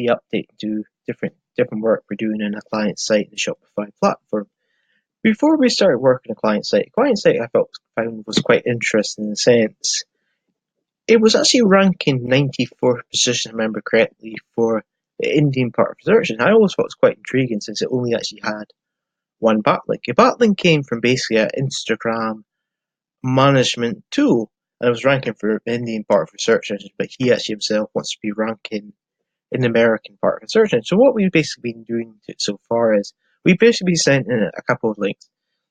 we update and do different work we're doing on a client site in the Shopify platform. Before we started working on a client site I found was quite interesting in the sense it was actually ranking 94th position, if I remember correctly, for the Indian part of search. And I always thought it was quite intriguing since it only actually had one backlink. A backlink came from basically an Instagram management tool, and it was ranking for the Indian part of the search engine, but he actually himself wants to be ranking in the American part of the search engine. So what we've basically been doing so far is we've basically sent in a couple of links.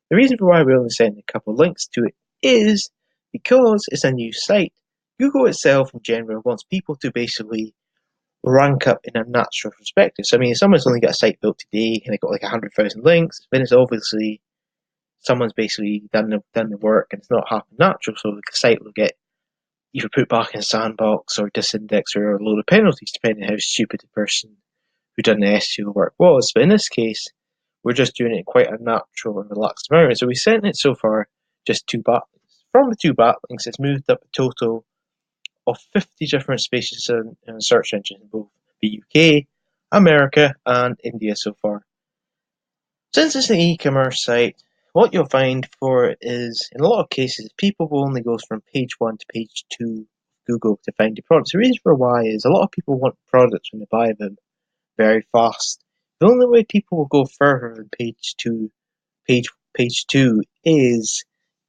The reason for why we only sent a couple of links to it is because it's a new site. Google itself in general wants people to basically rank up in a natural perspective. So I mean, if someone's only got a site built today and they got like 100,000 links, then it's obviously someone's basically done the work and it's not happened natural. So the site will get either put back in a sandbox or disindexed or a load of penalties depending on how stupid the person who done the SEO work was. But in this case, we're just doing it in quite a natural and relaxed environment. So we sent it so far just 2 backlinks. From the 2 backlinks, it's moved up a total of 50 different spaces in search engines in both the UK, America, and India so far. Since it's an e-commerce site, what you'll find for it is, in a lot of cases, people will only go from page 1 to page 2 of Google to find the products. The reason for why is a lot of people want products when they buy them very fast. The only way people will go further than page two is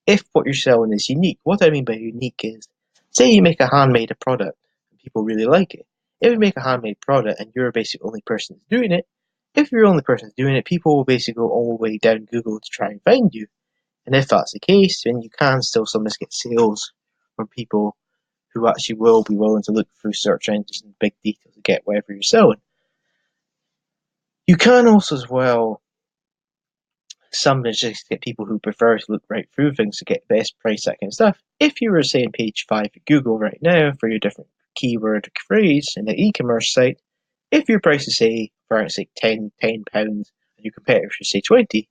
if what you're selling is unique. What I mean by unique is, say you make a handmade product and people really like it. If you make a handmade product and you're basically the only person that's doing it, if you're the only person that's doing it, people will basically go all the way down Google to try and find you. And if that's the case, then you can still sometimes get sales from people who actually will be willing to look through search engines in big detail to get whatever you're selling. You can also as well sometimes just get people who prefer to look right through things to get best price, that kind of stuff. If you were saying page 5 of Google right now for your different keyword or phrase in the e-commerce site, if your price is say, for instance, £10 and your competitors should say 20,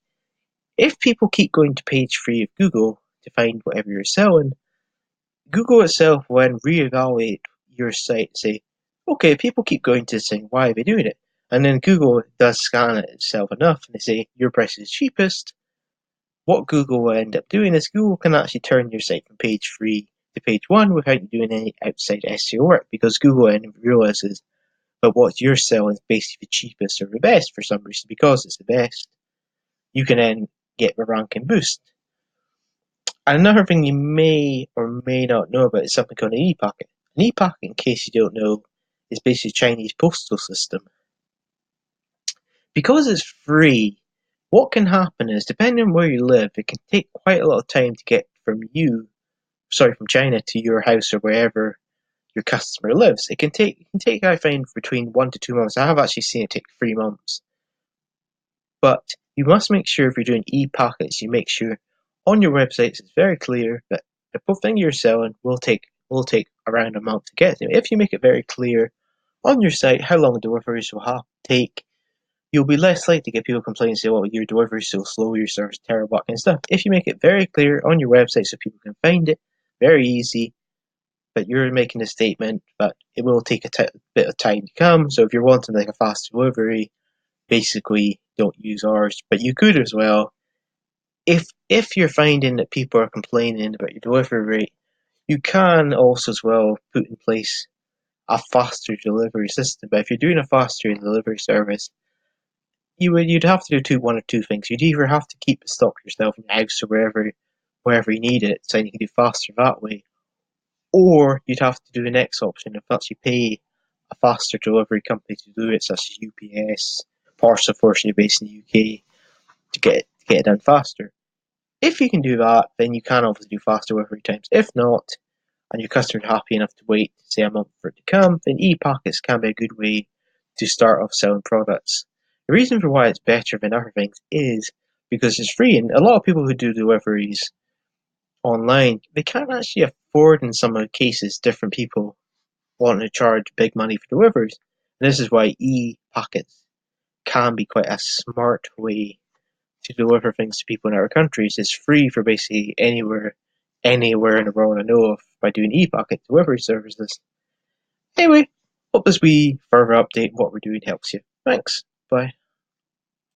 if people keep going to page 3 of Google to find whatever you're selling, Google itself will then reevaluate your site and say, okay, people keep going to this thing, why are they doing it? And then Google does scan it itself enough and they say your price is cheapest. What Google will end up doing is Google can actually turn your site from page 3 to page 1 without you doing any outside SEO work, because Google then realizes that what you're selling is basically the cheapest or the best for some reason. Because it's the best, you can then get the ranking boost. And another thing you may or may not know about is something called an e-packet. An e-packet, in case you don't know, is basically a Chinese postal system. Because it's free, what can happen is, depending on where you live, it can take quite a lot of time to get from China to your house or wherever your customer lives. It can take, I find, between 1 to 2 months. I have actually seen it take 3 months. But you must make sure if you're doing e-packets, you make sure on your websites it's very clear that the thing you're selling will take around a month to get to. If you make it very clear on your site how long deliveries will have to take, you'll be less likely to get people complaining and say, well, your delivery is so slow, your service is terrible, that kind of stuff. If you make it very clear on your website so people can find it, very easy, but you're making a statement that it will take a bit of time to come. So if you're wanting like a fast delivery, basically don't use ours. But you could as well. If you're finding that people are complaining about your delivery rate, you can also as well put in place a faster delivery system. But if you're doing a faster delivery service, you'd have to do one or two things. You'd either have to keep the stock yourself in the house or wherever you need it, so you can do faster that way, or you'd have to do the next option if that's you pay a faster delivery company to do it, such as UPS, Parcel Force, based in the UK, to get it done faster. If you can do that, then you can obviously do faster delivery times. If not, and your customer's happy enough to wait, say, a month for it to come, then e-packets can be a good way to start off selling products. The reason for why it's better than other things is because it's free, and a lot of people who do deliveries online, they can't actually afford, in some of the cases, different people wanting to charge big money for deliveries. And this is why e-packets can be quite a smart way to deliver things to people in other countries. It's free for basically anywhere in the world I know of by doing e-packet delivery services. Anyway, Hope this wee further update on what we're doing helps you. Thanks. Bye.